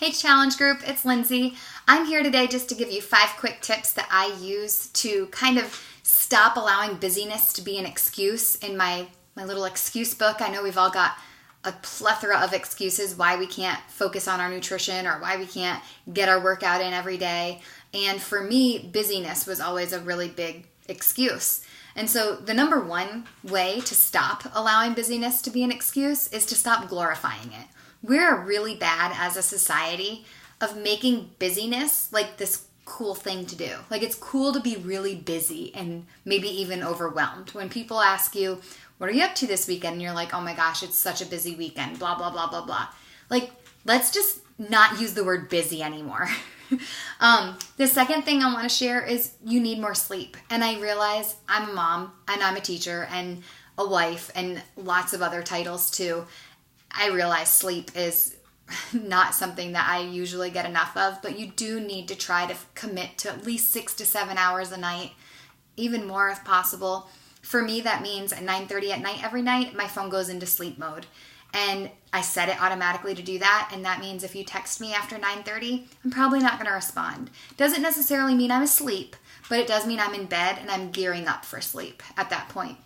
Hey Challenge Group, it's Lindsay. I'm here today just to give you 5 quick tips that I use to kind of stop allowing busyness to be an excuse in my little excuse book. I know we've all got a plethora of excuses why we can't focus on our nutrition or why we can't get our workout in every day. And for me, busyness was always a really big excuse. And so the number one way to stop allowing busyness to be an excuse is to stop glorifying it. We're really bad as a society of making busyness like this cool thing to do. Like it's cool to be really busy and maybe even overwhelmed. When people ask you, what are you up to this weekend? And you're like, oh my gosh, it's such a busy weekend, blah, blah, blah, blah, blah. Like, let's just not use the word busy anymore. The second thing I want to share is you need more sleep. And I realize I'm a mom and I'm a teacher and a wife and lots of other titles too. I realize sleep is not something that I usually get enough of, but you do need to try to commit to at least 6 to 7 hours a night, even more if possible. For me, that means at 9:30 at night every night, my phone goes into sleep mode. And I set it automatically to do that, and that means if you text me after 9:30, I'm probably not going to respond. Doesn't necessarily mean I'm asleep, but it does mean I'm in bed and I'm gearing up for sleep at that point.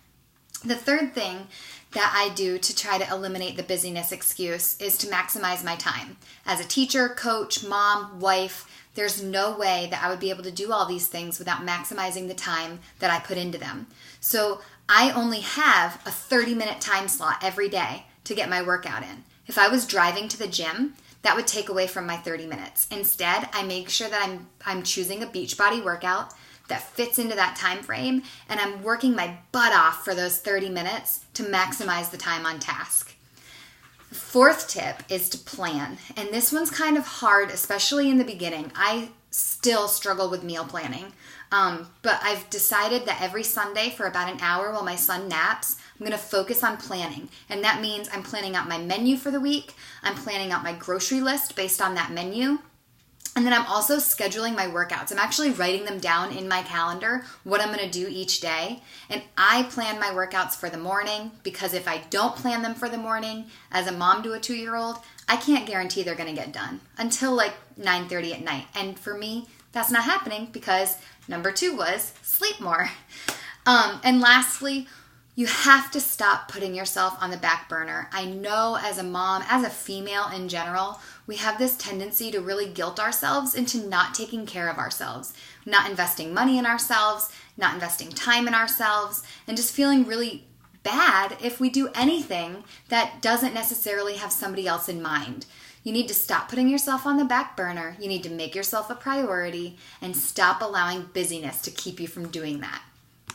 The third thing that I do to try to eliminate the busyness excuse is to maximize my time. As a teacher, coach, mom, wife, there's no way that I would be able to do all these things without maximizing the time that I put into them. So I only have a 30-minute time slot every day to get my workout in. If I was driving to the gym, that would take away from my 30 minutes. Instead, I make sure that I'm choosing a Beachbody workout that fits into that time frame, and I'm working my butt off for those 30 minutes to maximize the time on task. The fourth tip is to plan, and this one's kind of hard, especially in the beginning. I still struggle with meal planning, but I've decided that every Sunday for about an hour while my son naps, I'm going to focus on planning, and that means I'm planning out my menu for the week, I'm planning out my grocery list based on that menu, and then I'm also scheduling my workouts. I'm actually writing them down in my calendar, what I'm going to do each day. And I plan my workouts for the morning because if I don't plan them for the morning, as a mom to a 2-year-old, I can't guarantee they're going to get done until like 9:30 at night. And for me, that's not happening because number 2 was sleep more. And lastly, you have to stop putting yourself on the back burner. I know as a mom, as a female in general, we have this tendency to really guilt ourselves into not taking care of ourselves, not investing money in ourselves, not investing time in ourselves, and just feeling really bad if we do anything that doesn't necessarily have somebody else in mind. You need to stop putting yourself on the back burner. You need to make yourself a priority and stop allowing busyness to keep you from doing that.